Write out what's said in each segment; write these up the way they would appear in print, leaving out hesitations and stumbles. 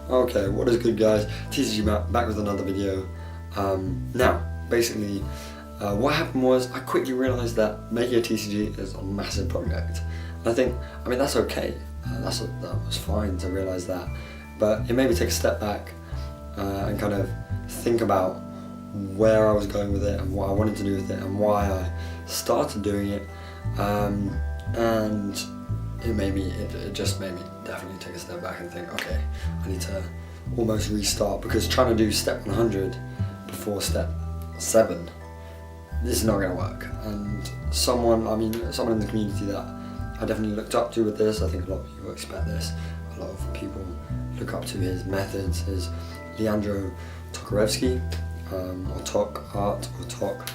Okay, what is good, guys? TCG Matt back with another video. Now, basically, what happened was I quickly realised that making a TCG is a massive project. And I think, that's okay. That was fine to realise that. But it made me take a step back and kind of think about where I was going with it and what I wanted to do with it and why I started doing it. And it just made me definitely take a step back and think, okay, I need to almost restart, because trying to do step 100 before step 7, this is not going to work. And someone in the community that I definitely looked up to with this, I think a lot of people expect this, a lot of people look up to his methods, is Leandro Tokarevsky, or Tok Art, or Tok,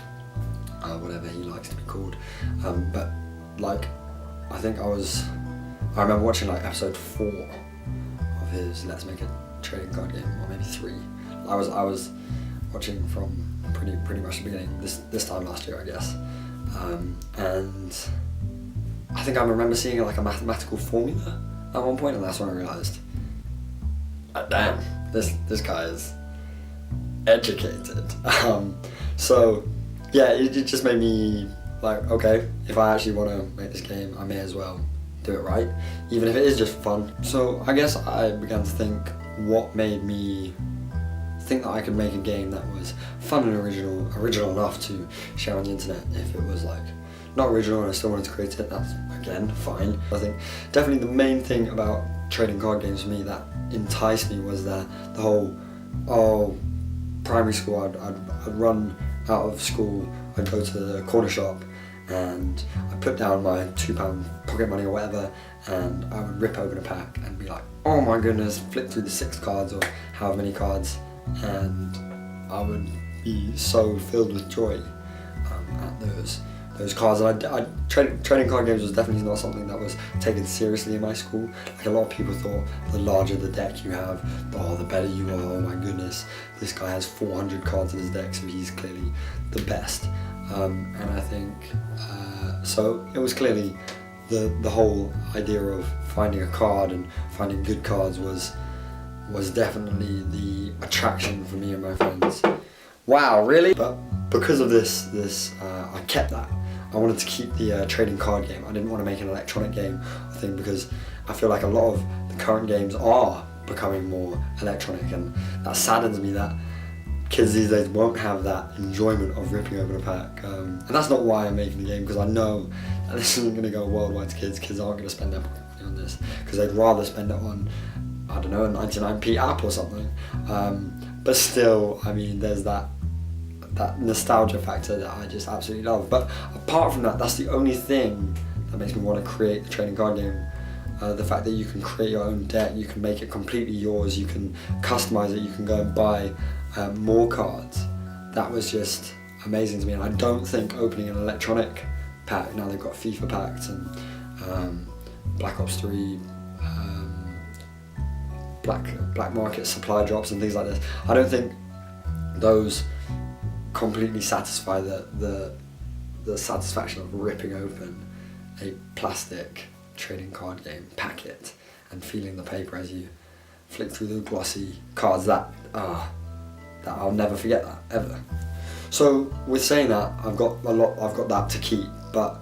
whatever he likes to be called. But like, I remember watching like episode 4 of his Let's Make a Trading Card Game, or maybe 3. I was watching from pretty much the beginning, this time last year, I guess. And I think I remember seeing like a mathematical formula at one point, and that's when I realised, damn, this guy is educated. So yeah, it just made me like, okay, if I actually want to make this game, I may as well do it right, even if it is just fun. So I guess I began to think what made me think that I could make a game that was fun and original enough to share on the internet. If it was like not original and I still wanted to create it, that's again fine. I think definitely the main thing about trading card games for me that enticed me was the whole, primary school, I'd run out of school, I'd go to the corner shop and I'd put down my £2 pocket money or whatever, and I would rip open a pack and be like, oh my goodness, flip through the 6 cards or however many cards, and I would be so filled with joy at those cards. And trading card games was definitely not something that was taken seriously in my school. Like, a lot of people thought the larger the deck you have, the better you are. Oh my goodness, this guy has 400 cards in his deck, so he's clearly the best. And I think, so it was clearly the whole idea of finding a card and finding good cards was definitely the attraction for me and my friends. Wow, really? But because of this, I kept that. I wanted to keep the trading card game. I didn't want to make an electronic game, I think, because I feel like a lot of the current games are becoming more electronic, and that saddens me that kids these days won't have that enjoyment of ripping open a pack. And that's not why I'm making the game, because I know that this isn't going to go worldwide to kids. Kids aren't going to spend their money on this, because they'd rather spend it on, I don't know, a 99p app or something. But still, there's that nostalgia factor that I just absolutely love. But apart from that, that's the only thing that makes me want to create the trading card game. The fact that you can create your own deck, you can make it completely yours, you can customize it, you can go and buy more cards. That was just amazing to me, and I don't think opening an electronic pack, now they've got FIFA packs and Black Ops 3, black market supply drops and things like this, I don't think those completely satisfy the satisfaction of ripping open a plastic trading card game packet and feeling the paper as you flick through the glossy cards. That I'll never forget that, ever. So with saying that, I've got that to keep. But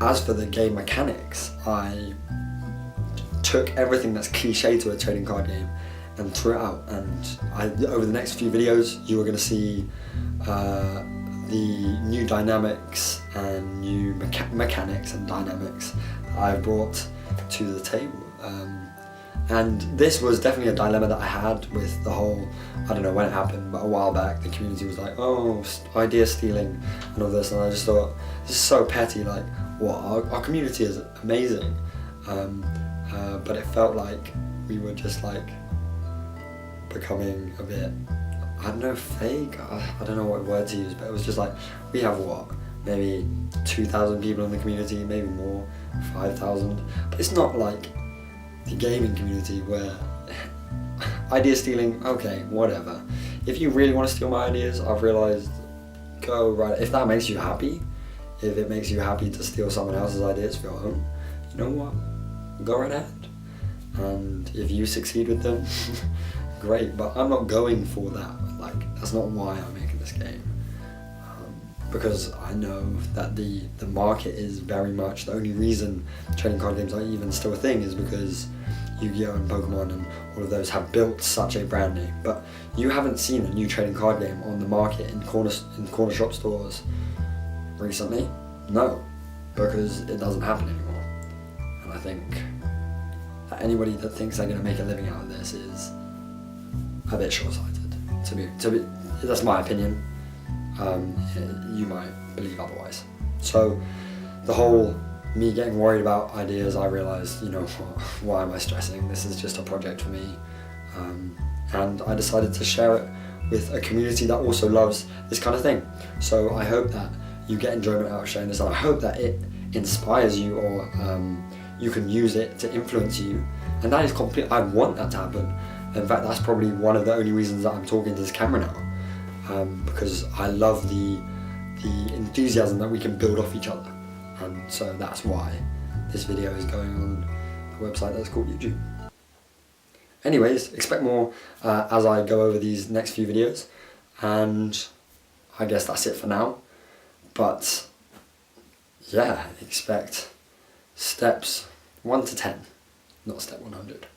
as for the game mechanics, I took everything that's cliche to a trading card game and threw it out. And over the next few videos, you are going to see the new dynamics and new mechanics and dynamics that I've brought to the table. And this was definitely a dilemma that I had with the whole, I don't know when it happened, but a while back the community was like, oh, idea stealing and all this, and I just thought, this is so petty. Like, what, our community is amazing, but it felt like we were just like becoming a bit, I don't know, fake, I don't know what word to use, but it was just like, we have what, maybe 2,000 people in the community, maybe more, 5,000, but it's not like the gaming community where idea stealing, okay, whatever. If you really want to steal my ideas, I've realised, go right, if that makes you happy, if it makes you happy to steal someone else's ideas for your own, you know what, go right ahead. and if you succeed with them, great, but I'm not going for that. Like, that's not why I'm making this game. Because I know that the market is very much, the only reason trading card games are even still a thing is because Yu-Gi-Oh! And Pokemon and all of those have built such a brand name. But you haven't seen a new trading card game on the market in corner shop stores recently? No, because it doesn't happen anymore. And I think that anybody that thinks they're going to make a living out of this is a bit short-sighted. To be, that's my opinion. You might believe otherwise. So the whole me getting worried about ideas, I realised, you know, why am I stressing? This is just a project for me. And I decided to share it with a community that also loves this kind of thing. So I hope that you get enjoyment out of sharing this, and I hope that it inspires you, or you can use it to influence you. And that is complete, I want that to happen. In fact, that's probably one of the only reasons that I'm talking to this camera now. Because I love the enthusiasm that we can build off each other, and so that's why this video is going on the website that's called YouTube. Anyways, expect more as I go over these next few videos, and I guess that's it for now. But yeah, expect steps 1 to 10, not step 100.